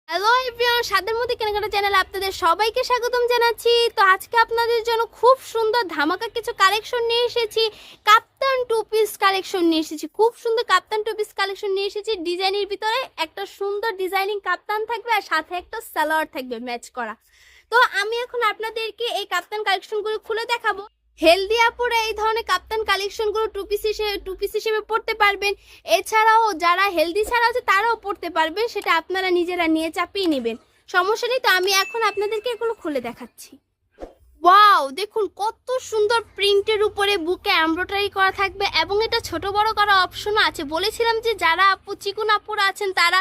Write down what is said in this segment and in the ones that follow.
Hello everyone, স্বাদের মধ্যে কেনাকাটা চ্যানেলে আপনাদের সবাইকে স্বাগতম জানাচ্ছি। তো আজকে আপনাদের জন্য খুব সুন্দর ধামাকা কিছু কালেকশন নিয়ে এসেছি। কাপ্তান টু পিস কালেকশন নিয়ে এসেছি, খুব সুন্দর কাপ্তান টু পিস কালেকশন নিয়ে এসেছি। ডিজাইনের ভিতরে একটা সুন্দর ডিজাইনিং কাপ্তান থাকবে আর সাথে একটা সালোয়ার থাকবে ম্যাচ করা। তো আমি এখন আপনাদেরকে এই কাপ্তান কালেকশনগুলো খুলে দেখাবো। হেলদি আপুরা এই ধরনের কাপ্তান কালেকশনগুলো টু পিস হিসেবে পড়তে পারবেন। এছাড়াও যারা হেলদি ছাড়া আছে তারাও পড়তে পারবেন, সেটা আপনারা নিজেরা নিয়ে চাপিয়ে নেবেন, সমস্যা নেই। তো আমি এখন আপনাদেরকে এগুলো খুলে দেখাচ্ছি। ওয়াও, দেখুন কত সুন্দর প্রিন্টের উপরে বুকে এমব্রয়ডারি করা থাকবে এবং এটা ছোট বড় করা অপশনও আছে। বলেছিলাম যে যারা আপু চিকুন আপুরা আছেন তারা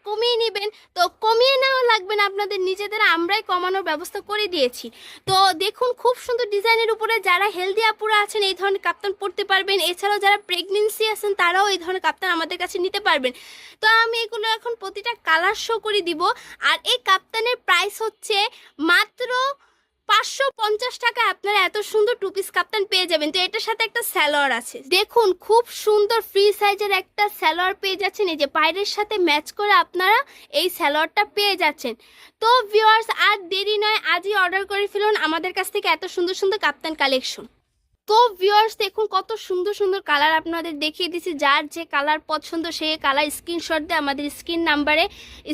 কমিয়ে নেবেন, তো কমিয়ে নেওয়া লাগবে না, আপনাদের নিজেদের আমরাই কমানোর ব্যবস্থা করে দিয়েছি। তো দেখুন খুব সুন্দর ডিজাইনের উপরে যারা হেলদি আপুরা আছেন এই ধরনের কাপ্তান পরতে পারবেন। এছাড়াও যারা প্রেগনেন্সি আছেন তারাও এই ধরনের কাপ্তান আমাদের কাছে নিতে পারবেন। তো আমি এগুলো এখন প্রতিটা কালার শো করে দিব। আর এই কাপ্তানের প্রাইস হচ্ছে মাত্র 550 টাকা। আপনারা এত সুন্দর টু পিস কাপ্তান পেয়ে যাবেন। তো এটার সাথে একটা সালোয়ার আছে, দেখুন খুব সুন্দর ফ্রি সাইজের একটা সালোয়ার পেয়ে যাচ্ছেন। এই যে পায়ের সাথে ম্যাচ করে আপনারা এই সালোয়ারটা পেয়ে যাচ্ছেন। তো ভিউয়ার্স, আর দেরি নয়, আজই অর্ডার করে ফেলুন আমাদের কাছ থেকে এত সুন্দর সুন্দর কাপ্তান কালেকশন। তো ভিউয়ার্স, দেখুন কত সুন্দর সুন্দর কালার আপনাদের দেখিয়ে দিচ্ছি। যার যে কালার পছন্দ সেই কালার স্ক্রিনশট দিয়ে আমাদের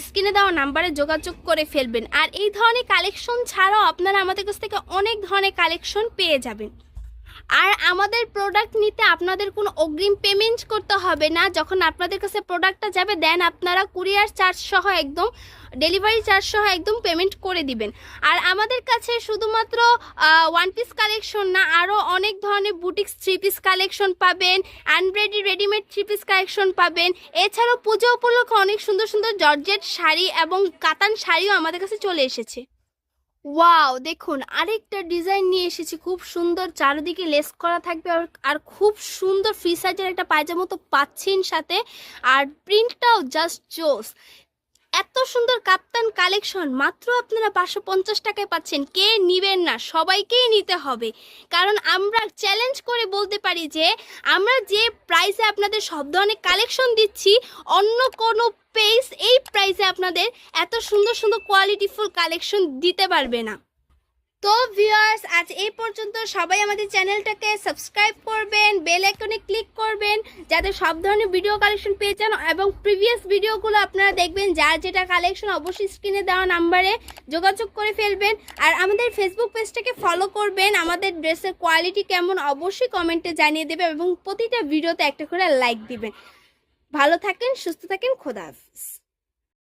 স্ক্রিনে দেওয়া নাম্বারে যোগাযোগ করে ফেলবেন। আর এই ধরনের কালেকশন ছাড়াও আপনারা আমাদের কাছ থেকে অনেক ধরনের কালেকশন পেয়ে যাবেন। আর আমাদের প্রোডাক্ট নিতে আপনাদের কোনো অগ্রিম পেমেন্ট করতে হবে না। যখন আপনাদের কাছে প্রোডাক্টটা যাবে দেন আপনারা কুরিয়ার চার্জ সহ একদম ডেলিভারি চার্জ সহ একদম পেমেন্ট করে দিবেন। আর আমাদের কাছে শুধুমাত্র ওয়ান পিস কালেকশন না, আরও অনেক ধরনের বুটিক্স থ্রি পিস কালেকশন পাবেন, unready readymade three piece collection পাবেন। এছাড়াও পুজো উপলক্ষে অনেক সুন্দর সুন্দর জর্জেট শাড়ি এবং কাতান শাড়িও আমাদের কাছে চলে এসেছে। ওয়াও, দেখুন আরেকটা ডিজাইন নিয়ে এসেছি, খুব সুন্দর চারিদিকে লেস করা থাকবে আর খুব সুন্দর ফ্রি সাইজের একটা পায়জামা তো পাচ্ছেন সাথে। আর প্রিন্টটাও জাস্ট জোস। এত সুন্দর কাপ্তান কালেকশন মাত্র আপনারা 550 টাকায় পাচ্ছেন। কে নিবেন না, সবাইকেই নিতে হবে। কারণ আমরা চ্যালেঞ্জ করে বলতে পারি যে আমরা যে প্রাইসে আপনাদের সব ধরনের কালেকশন দিচ্ছি অন্য কোনো পেজ এই প্রাইসে আপনাদের এত সুন্দর সুন্দর কোয়ালিটিফুল কালেকশন দিতে পারবে না। তো ভিউয়ার্স, আজ এই পর্যন্ত। সবাই আমাদের চ্যানেলটাকে সাবস্ক্রাইব করবেন, বেল আইকনে ক্লিক করবেন যাতে সব ধরনের ভিডিও কালেকশন পেয়ে যান এবং প্রিভিয়াস ভিডিওগুলো আপনারা দেখবেন। যার যেটা কালেকশন অবশ্যই স্ক্রিনে দেওয়া নাম্বারে যোগাযোগ করে ফেলবেন। আর আমাদের ফেসবুক পেজটাকে ফলো করবেন। আমাদের ড্রেসের কোয়ালিটি কেমন অবশ্যই কমেন্টে জানিয়ে দেবেন এবং প্রতিটা ভিডিওতে একটা করে লাইক দিবেন। ভালো থাকেন, সুস্থ থাকেন, খোদা হাফেজ।